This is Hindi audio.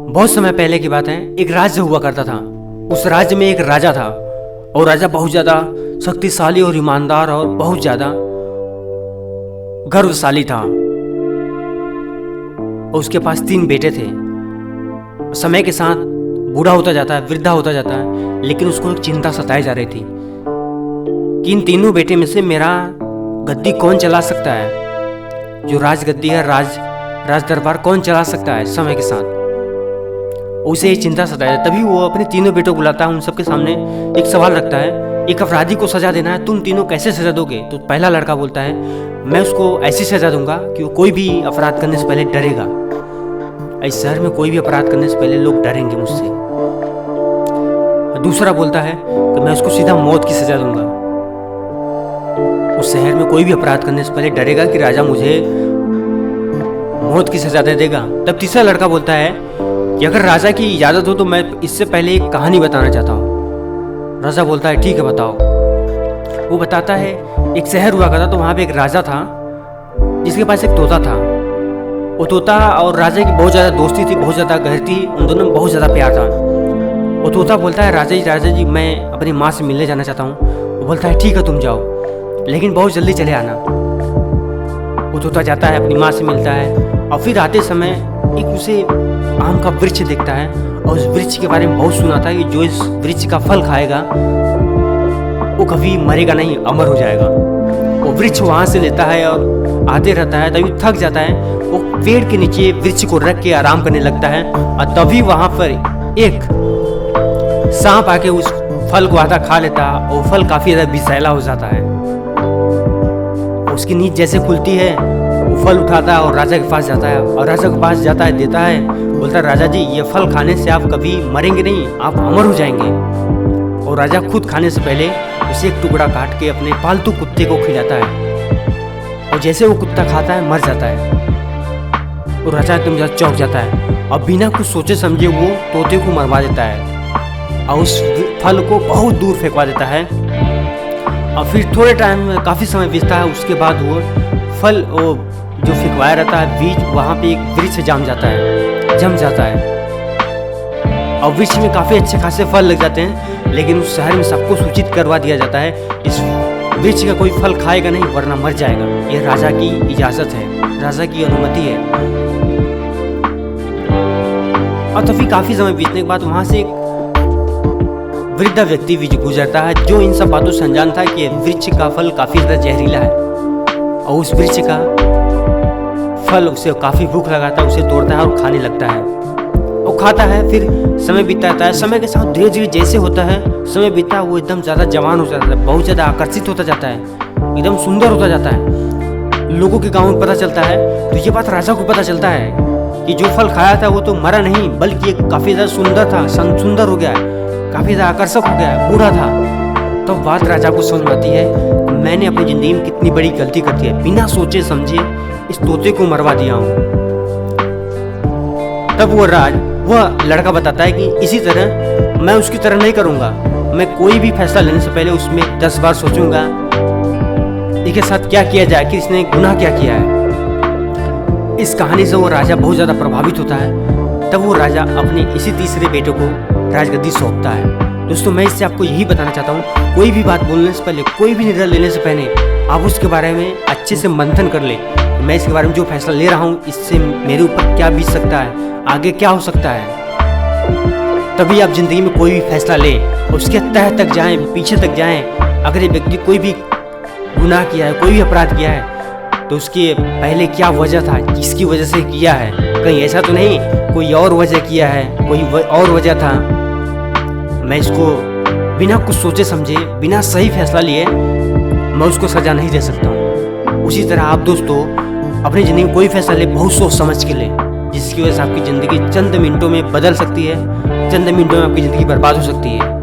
बहुत समय पहले की बात है। एक राज्य हुआ करता था। उस राज्य में एक राजा था और राजा बहुत ज्यादा शक्तिशाली और ईमानदार और बहुत ज्यादा गर्वशाली था। और उसके पास 3 बेटे थे। समय के साथ बूढ़ा होता जाता है, वृद्धा होता जाता है, लेकिन उसको एक चिंता सताई जा रही थी कि इन तीनों बेटे में से मेरा गद्दी कौन चला सकता है। जो राजगद्दी है, राज दरबार कौन चला सकता है समय के साथ। उसे ये चिंता सताया। तभी वो अपने तीनों बेटों को बुलाता है, उन सबके सामने एक सवाल रखता है। एक अपराधी को सजा देना है, तुम तीनों कैसे सजा दोगे? तो पहला लड़का बोलता है, मैं उसको ऐसी सजा दूंगा कि वो कोई भी अपराध करने से पहले डरेगा। इस शहर में कोई भी अपराध करने से पहले लोग डरेंगे मुझसे। दूसरा बोलता है कि मैं उसको सीधा मौत की सजा दूंगा। उस शहर में कोई भी अपराध करने से पहले डरेगा कि राजा मुझे मौत की सजा दे देगा। तब तीसरा लड़का बोलता है कि अगर राजा की इजाजत हो तो मैं इससे पहले एक कहानी बताना चाहता हूँ। राजा बोलता है ठीक है बताओ। वो बताता है एक शहर हुआ करता, तो वहाँ पे एक राजा था जिसके पास एक तोता था। वो तोता और राजा की बहुत ज़्यादा दोस्ती थी, बहुत ज़्यादा गहरी थी, उन दोनों में बहुत ज़्यादा प्यार था। वो तोता बोलता है राजा जी मैं अपनी माँ से मिलने जाना चाहता हूँ। वो बोलता है ठीक है तुम जाओ, लेकिन बहुत जल्दी चले आना। वो तोता जाता है, अपनी माँ से मिलता है और फिर आते समय एक उसे आम का वृक्ष दिखता है और उस वृक्ष के बारे में बहुत सुना था कि जो इस वृक्ष का फल खाएगा वो कभी मरेगा नहीं, अमर हो जाएगा। वो वृक्ष वहाँ से लेता है और आते रहता है। तभी थक जाता है, वो पेड़ के नीचे वृक्ष को रख के आराम करने लगता है और तभी वहाँ पर एक सांप आके उस फल को आधा खा लेता है और फल काफी ज्यादा विषैला हो जाता है। उसकी नींद जैसे खुलती है, वो फल उठाता है और राजा के पास जाता है और राजा के पास जाता है, देता है, बोलता है राजा जी ये फल खाने से आप कभी मरेंगे नहीं, आप अमर हो जाएंगे। और राजा खुद खाने से पहले उसे एक टुकड़ा काट के अपने पालतू कुत्ते को खिलाता है और जैसे वो कुत्ता खाता है मर जाता है। और राजा एकदम ज्यादा चौंक जाता है और बिना कुछ सोचे समझे वो तोते को मरवा देता है और उस फल को बहुत दूर फेंकवा देता है। और फिर थोड़े टाइम काफ़ी समय बीतता है, उसके बाद वो फल वो जो फेंकवाया रहता है बीज वहाँ पे एक वृक्ष जम जाता है और वृक्ष में काफ़ी अच्छे खासे फल लग जाते हैं। लेकिन उस शहर में सबको सूचित करवा दिया जाता है इस वृक्ष का कोई फल खाएगा नहीं वरना मर जाएगा। ये राजा की इजाज़त है, राजा की अनुमति है। और तभी काफ़ी समय बीतने के बाद वहाँ से एक वृद्ध व्यक्ति भी गुजरता है जो इन सब बातों से अनजान था कि वृक्ष का फल काफी ज्यादा जहरीला है और उस वृक्ष का फल उसे काफी भूख लगाता है, उसे तोड़ता है और खाने लगता है। वो खाता है, फिर समय बीतता है। समय के साथ धीरे धीरे जैसे होता है समय बीतता है, वो एकदम ज्यादा जवान हो जाता है, बहुत ज्यादा आकर्षित होता जाता है, एकदम सुंदर होता जाता है। लोगों के गाँव में पता चलता है तो ये बात राजा को पता चलता है कि जो फल खाया था वो तो मरा नहीं बल्कि काफी ज्यादा सुंदर था, सुंदर हो गया है, काफी ज्यादा आकर्षक हो गया है, बूढ़ा था। तो बात राजा को समझ में आती है मैंने अपनी जिंदगी में कितनी बड़ी गलती कर दी है, बिना सोचे समझे इस तोते को मरवा दिया हूँ। तब वह लड़का बताता है कि इसी तरह मैं उसकी तरह नहीं करूँगा, मैं कोई भी फैसला लेने से पहले उसमें 10 बार सोचूंगा इसके साथ क्या किया जाए, कि इसने गुनाह क्या किया है। इस कहानी से वो राजा बहुत ज़्यादा प्रभावित होता है। तब वो राजा अपने इसी तीसरे बेटे को राजगद्दी सौंपता है। दोस्तों मैं इससे आपको यही बताना चाहता हूँ, कोई भी बात बोलने से पहले, कोई भी निर्णय लेने से पहले आप उसके बारे में अच्छे से मंथन कर ले। मैं इसके बारे में जो फैसला ले रहा हूँ इससे मेरे ऊपर क्या बीत सकता है, आगे क्या हो सकता है। तभी आप जिंदगी में कोई भी फैसला ले, उसके तह तक जाएं, पीछे तक जाएं। अगर ये व्यक्ति कोई भी गुनाह किया है, कोई भी अपराध किया है तो उसके पहले क्या वजह था, किसकी वजह से किया है, कहीं ऐसा तो नहीं कोई और वजह किया है, कोई और वजह था। मैं इसको बिना कुछ सोचे समझे, बिना सही फैसला लिए मैं उसको सजा नहीं दे सकता हूँ। उसी तरह आप दोस्तों अपनी ज़िंदगी में कोई फैसला ले बहुत सोच समझ के ले, जिसकी वजह से आपकी ज़िंदगी चंद मिनटों में बदल सकती है, चंद मिनटों में आपकी ज़िंदगी बर्बाद हो सकती है।